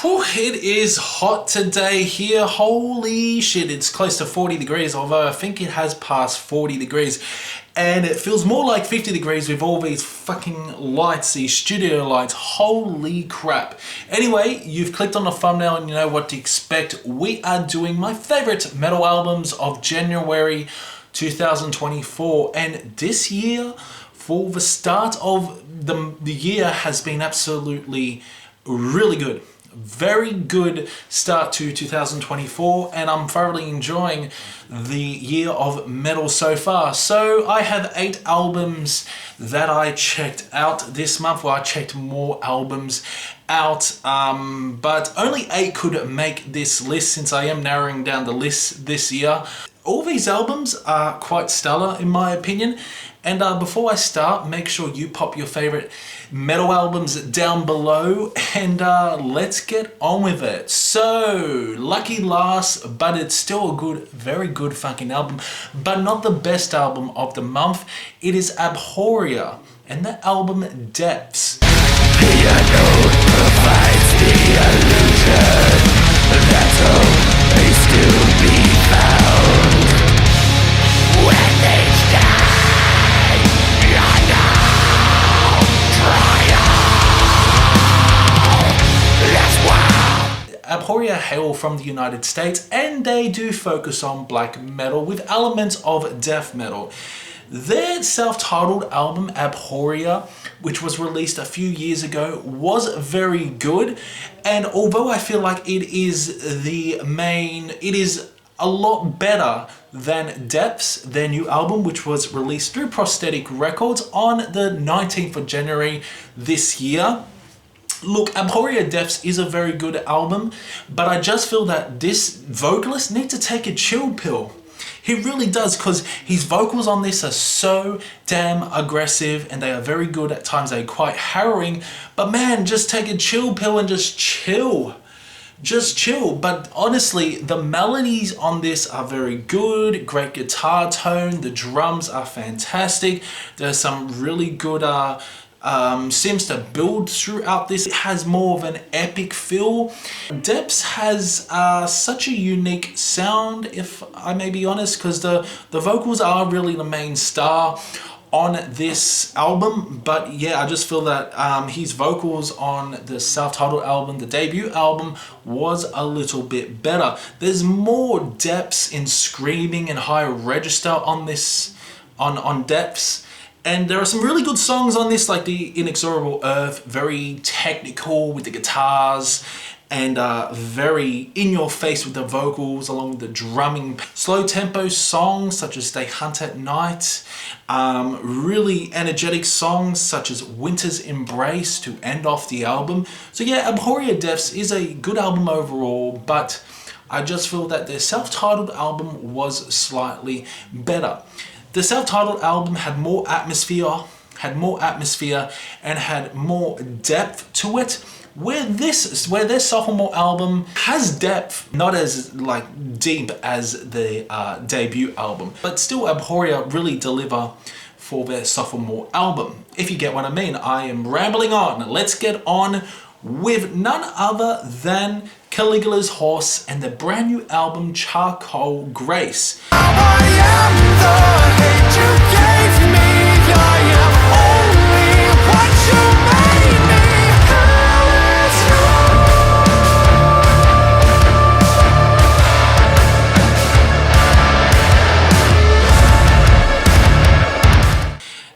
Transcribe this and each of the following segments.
Whew, it is hot today here. Holy shit, it's close to 40 degrees, although I think it has passed 40 degrees. And it feels more like 50 degrees with all these fucking lights, these studio lights. Holy crap. Anyway, you've clicked on the thumbnail and you know what to expect. We are doing my favorite metal albums of January 2024. And this year, for the start of the year, has been absolutely really good. Very good start to 2024, and I'm thoroughly enjoying the year of metal so far. So I have 8 albums that I checked out this month. Well, I checked more albums out, but only 8 could make this list since I am narrowing down the list this year. All these albums are quite stellar in my opinion. And before I start, make sure you pop your favorite metal albums down below and let's get on with it. So, lucky last, but it's still a good, very good fucking album, but not the best album of the month. It is Abhoria and the album Depths. Piano provides the illusion that hope may still be found when they die. Abhoria hail from the United States and they do focus on black metal with elements of death metal. Their self-titled album Abhoria, which was released a few years ago, was very good, and although I feel like it is a lot better than Depths, their new album, which was released through Prosthetic Records on the 19th of January this year. Look, Abhoria Depths is a very good album, but I just feel that this vocalist needs to take a chill pill. He really does, because his vocals on this are so damn aggressive and they are very good. At times they're quite harrowing, but man, just take a chill pill and just chill. Just chill. But honestly, the melodies on this are very good, great guitar tone, the drums are fantastic, there's some really good seems to build throughout this. It has more of an epic feel. Depths has such a unique sound, if I may be honest, because the vocals are really the main star on this album. But yeah, I just feel that his vocals on the self-titled album, the debut album, was a little bit better. There's more depths in screaming and higher register on this, on Depths. And there are some really good songs on this, like The Inexorable Earth, very technical with the guitars and very in your face with the vocals along with the drumming. Slow tempo songs such as They Hunt at Night, really energetic songs such as Winter's Embrace to end off the album. So yeah, Abhoria Depths is a good album overall, but I just feel that their self-titled album was slightly better. The self-titled album had more atmosphere and had more depth to it, where their sophomore album has depth, not as like deep as the debut album, but still Abhoria really deliver for their sophomore album, if you get what I mean. I am rambling on. Let's get on with none other than Caligula's Horse and the brand new album Charcoal Grace.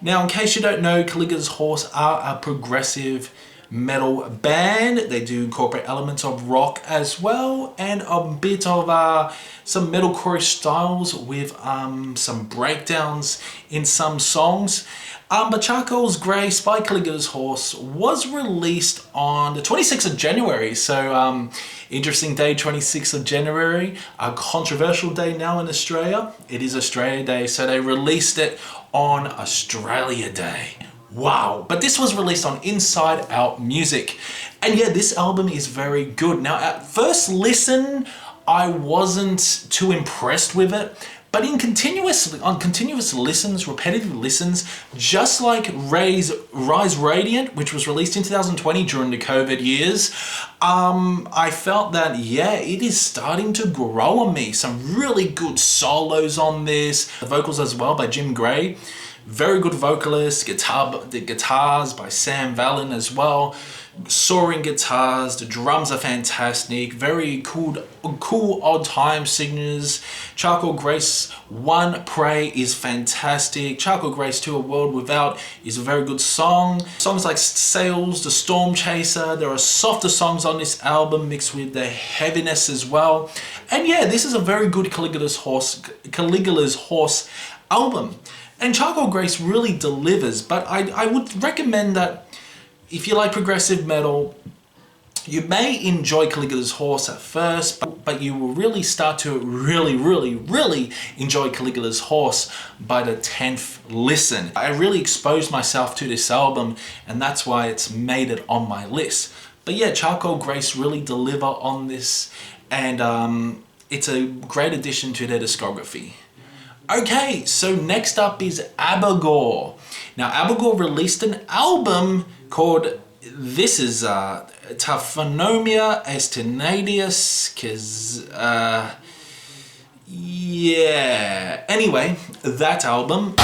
Now, in case you don't know, Caligula's Horse are a progressive metal band. They do incorporate elements of rock as well, and a bit of some metalcore styles with some breakdowns in some songs. But Charcoal Grace by Caligula's Horse was released on the 26th of January. So interesting day, 26th of January, a controversial day now in Australia. It is Australia Day, so they released it on Australia Day. Wow. But this was released on Inside Out Music. And yeah, this album is very good. Now, at first listen, I wasn't too impressed with it, But on continuous listens, repetitive listens, just like Rise Radiant, which was released in 2020 during the COVID years, I felt that, yeah, it is starting to grow on me. Some really good solos on this. The vocals as well by Jim Gray. Very good vocalist. The guitars by Sam Vallon as well. Soaring guitars, the drums are fantastic, very cool odd time signatures. Charcoal Grace 1, Pray is fantastic. Charcoal Grace 2, A World Without is a very good song. Songs like Sails, The Storm Chaser, there are softer songs on this album mixed with the heaviness as well. And yeah, this is a very good Caligula's Horse album. And Charcoal Grace really delivers, but I would recommend that if you like progressive metal, you may enjoy Caligula's Horse at first, but you will really start to really enjoy Caligula's Horse by the 10th listen. I really exposed myself to this album, and that's why it's made it on my list. But yeah, Charcoal Grace really deliver on this, and it's a great addition to their discography. Okay, so next up is Abigor. Now, Abigor released an album called, this is Taphomia, Aeternatis, yeah. Anyway, that album.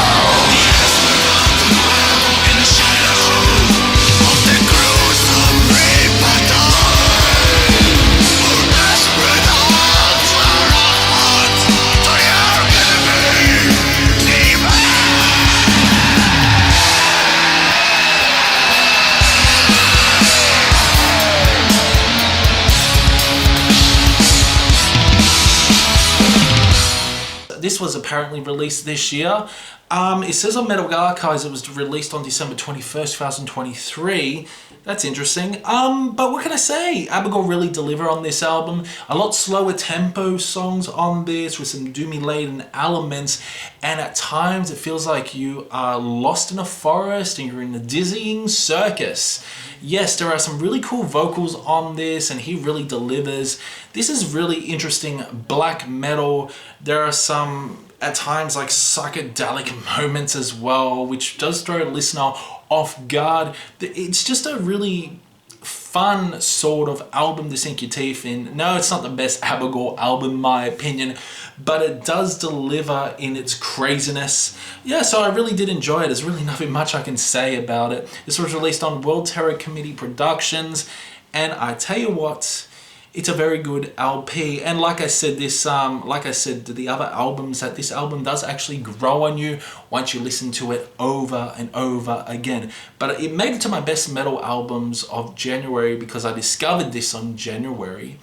This was apparently released this year. It says on Metal Archives it was released on December 21st, 2023. That's interesting. But what can I say? Abigor really deliver on this album. A lot slower tempo songs on this with some doomy laden elements. And at times it feels like you are lost in a forest and you're in a dizzying circus. Yes, there are some really cool vocals on this and he really delivers. This is really interesting black metal. There are some, at times, like psychedelic moments as well, which does throw a listener off guard. It's just a really fun sort of album to sink your teeth in. No, it's not the best Abigor album in my opinion, but it does deliver in its craziness. Yeah, so I really did enjoy it. There's really nothing much I can say about it. This was released on World Terror Committee Productions, and I tell you what, it's a very good LP. And like I said, the other albums, that this album does actually grow on you once you listen to it over and over again. But it made it to my best metal albums of January because I discovered this on January.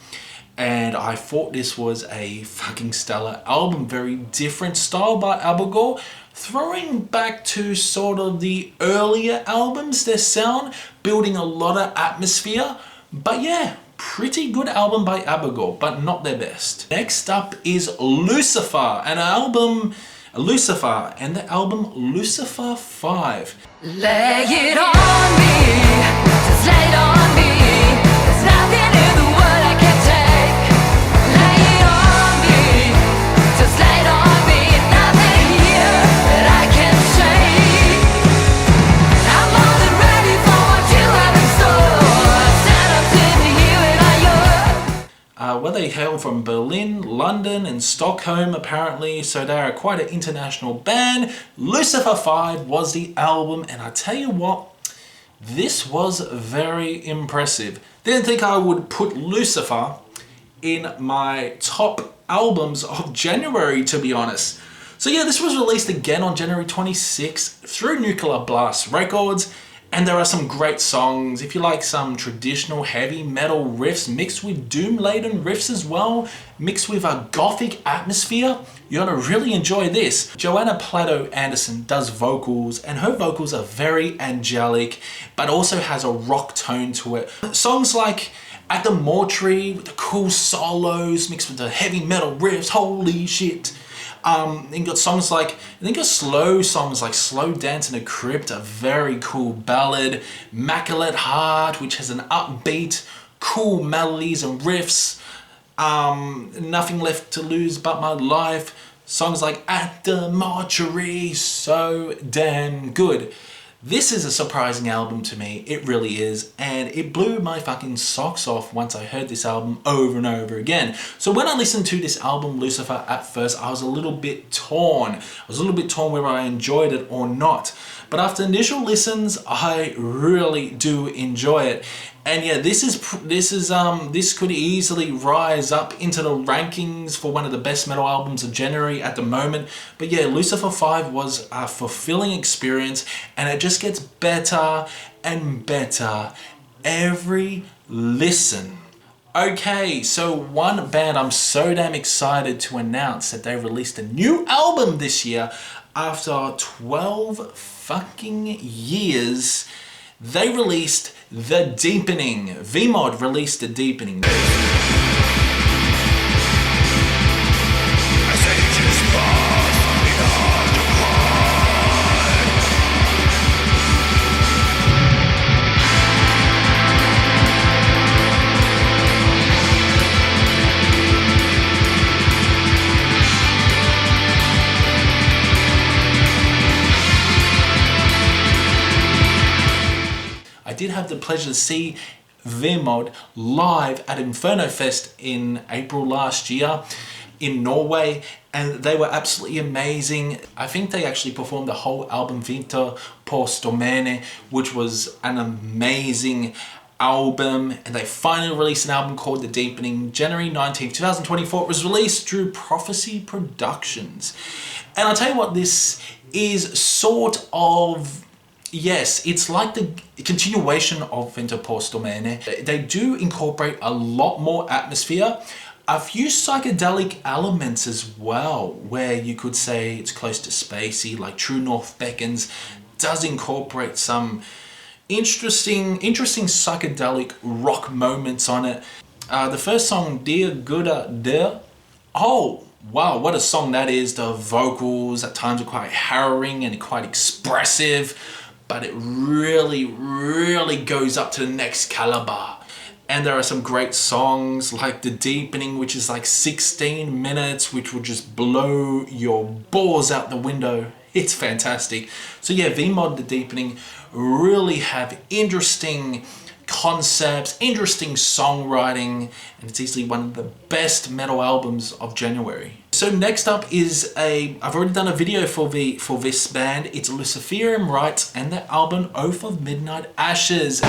And I thought this was a fucking stellar album. Very different style by Abigor, throwing back to sort of the earlier albums, their sound, building a lot of atmosphere. But yeah, pretty good album by Abigor, but not their best. Next up is Lucifer, and the album Lucifer V. Lay it on me, just lay it on me. There's nothing in the world I can't take. Lay it on me, just lay it on me. Nothing here that I can say. I'm more than ready for what you have in store. Stand up, sitting here and Well, they hail from Berlin, London, and Stockholm apparently, so they are quite an international band. Lucifer V was the album, and I tell you what, this was very impressive. Didn't think I would put Lucifer in my top albums of January, to be honest. So yeah, this was released again on January 26th through Nuclear Blast Records. And there are some great songs. If you like some traditional heavy metal riffs mixed with doom-laden riffs as well, mixed with a gothic atmosphere, you're gonna really enjoy this. Joanna Plato Anderson does vocals, and her vocals are very angelic, but also has a rock tone to it. Songs like At the Mortuary with the cool solos mixed with the heavy metal riffs, holy shit. Then you got songs like, slow songs like Slow Dance in a Crypt, a very cool ballad. Immaculate Heart, which has an upbeat, cool melodies and riffs. Nothing Left to Lose But My Life. Songs like At the Mortuary, so damn good. This is a surprising album to me, it really is, and it blew my fucking socks off once I heard this album over and over again. So when I listened to this album, Lucifer, at first, I was a little bit torn. I was a little bit torn whether I enjoyed it or not. But after initial listens, I really do enjoy it. And yeah, this could easily rise up into the rankings for one of the best metal albums of January at the moment. But yeah, Lucifer V was a fulfilling experience, and it just gets better and better every listen. Okay, so one band I'm so damn excited to announce that they released a new album this year after 12 fucking years. They released The Deepening. Vemod released The Deepening. I did have the pleasure to see Vemod live at Inferno Fest in April last year in Norway, and they were absolutely amazing. I think they actually performed the whole album Vinter på Stormene, which was an amazing album, and they finally released an album called The Deepening, January 19th, 2024. It was released through Prophecy Productions. And I'll tell you what, this is sort of, yes, it's like the continuation of Vinter på Stormene. They do incorporate a lot more atmosphere, a few psychedelic elements as well, where you could say it's close to spacey, like True North Beckons does incorporate some interesting psychedelic rock moments on it. The first song, Dear Gooda Der, oh wow, what a song that is. The vocals at times are quite harrowing and quite expressive, but it really goes up to the next caliber. And there are some great songs like The Deepening, which is like 16 minutes, which will just blow your balls out the window. It's fantastic. So yeah, Vemod, The Deepening really have interesting concepts, interesting songwriting, and it's easily one of the best metal albums of January. So next up is I've already done a video for this band. It's Luciferian Rites and their album Oath of Midnight Ashes.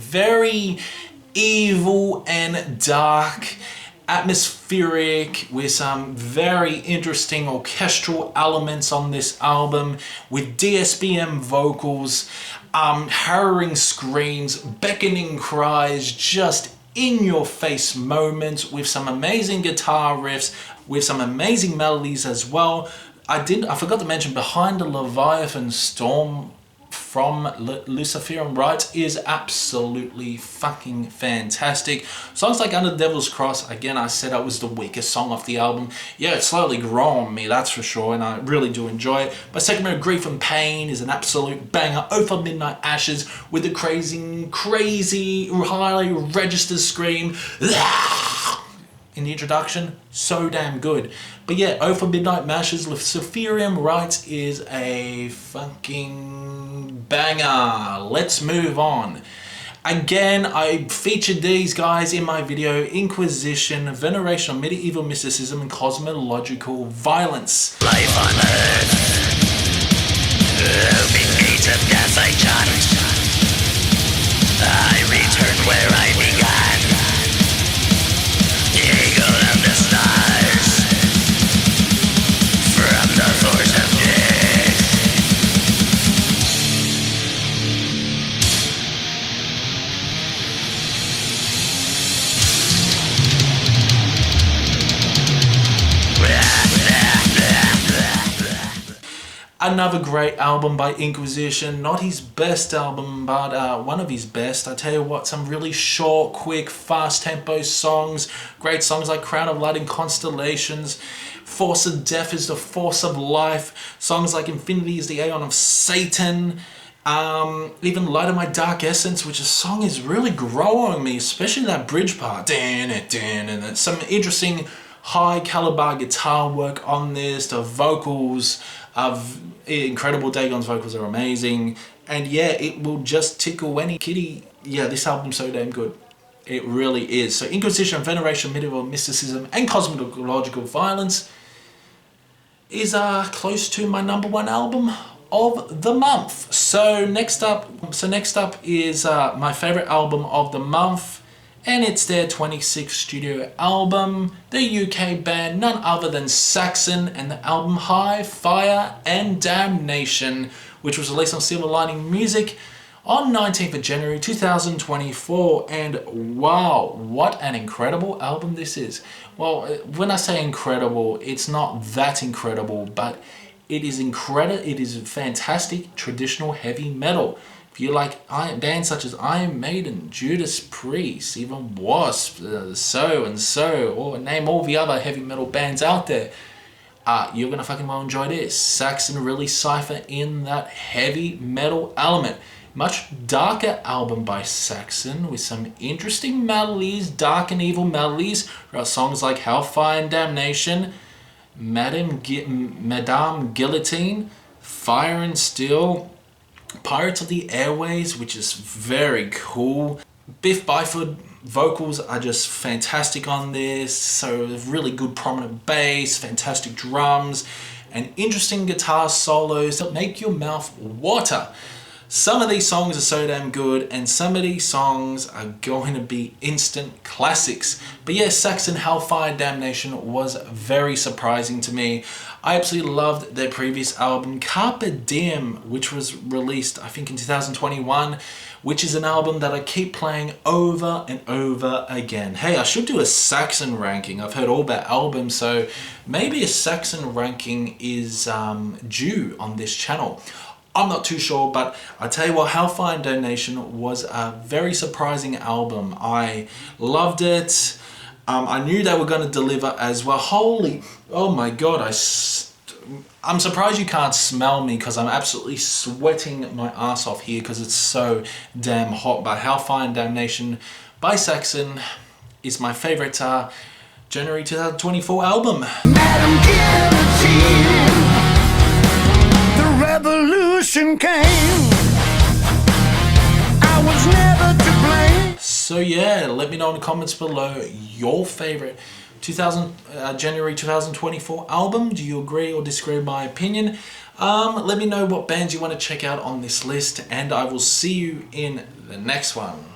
Very evil and dark, atmospheric, with some very interesting orchestral elements on this album, with DSBM vocals, harrowing screams, beckoning cries, just in your face moments, with some amazing guitar riffs, with some amazing melodies as well. I forgot to mention, Behind the Leviathan Storm from Luciferian Rites is absolutely fucking fantastic. Songs like Under the Devil's Cross, again, I said that was the weakest song off the album. Yeah, it's slowly grown on me, that's for sure, and I really do enjoy it. But Second of Grief and Pain is an absolute banger. Oath of Midnight Ashes with the crazy, highly registered scream in the introduction, so damn good. But yeah, Oath of Midnight Ashes, Luciferian Rites is a fucking banger. Let's move on. Again, I featured these guys in my video, Inquisition, Veneration of Medieval Mysticism and Cosmological Violence. Life on earth, open gates of death I shut. I return where I began. Eagle of the stars, from the force of death. Another great album by Inquisition. Not his best album, but one of his best. I tell you what, some really short, quick, fast tempo songs. Great songs like Crown of Light and Constellations. Force of Death is the Force of Life. Songs like Infinity is the Aeon of Satan. Even Light of My Dark Essence, which a song is really growing on me, especially that bridge part. And some interesting high caliber guitar work on this. The vocals are incredible. Dagon's vocals are amazing. And yeah, it will just tickle any kitty. Yeah, this album's so damn good. It really is. So Inquisition, Veneration, Medieval Mysticism, and Cosmological Violence is close to my #1 album of the month. So next up is my favorite album of the month, and it's their 26th studio album, the UK band none other than Saxon, and the album High, Fire and Damnation, which was released on Silver Lining Music on 19th of January 2024. And wow, what an incredible album this is. Well, when I say incredible, it's not that incredible, but it is incredible. It is fantastic traditional heavy metal. If you like bands such as Iron Maiden, Judas Priest, even Wasp, so and so, or name all the other heavy metal bands out there, you're gonna fucking well enjoy this. Saxon really cipher in that heavy metal element. Much darker album by Saxon with some interesting melodies, dark and evil melodies. There are songs like Hellfire and Damnation, Madame Guillotine, Fire and Steel, Pirates of the Airways, which is very cool. Biff Byford vocals are just fantastic on this. So really good prominent bass, fantastic drums, and interesting guitar solos that make your mouth water. Some of these songs are so damn good, and some of these songs are going to be instant classics. But yeah, Saxon, Hellfire, Damnation was very surprising to me. I absolutely loved their previous album, Carpe Diem, which was released, I think, in 2021, which is an album that I keep playing over and over again. Hey, I should do a Saxon ranking. I've heard all their albums, so maybe a Saxon ranking is due on this channel. I'm not too sure, but I tell you what, Hellfire and Damnation was a very surprising album. I loved it. I knew they were going to deliver as well. Oh my God, I'm surprised you can't smell me because I'm absolutely sweating my ass off here because it's so damn hot. But Hellfire and Damnation by Saxon is my favorite January 2024 album. Madam Guillotine, the revolution came. I was never to blame. So yeah, let me know in the comments below your favorite January 2024 album. Do you agree or disagree with my opinion? Let me know what bands you want to check out on this list, and I will see you in the next one.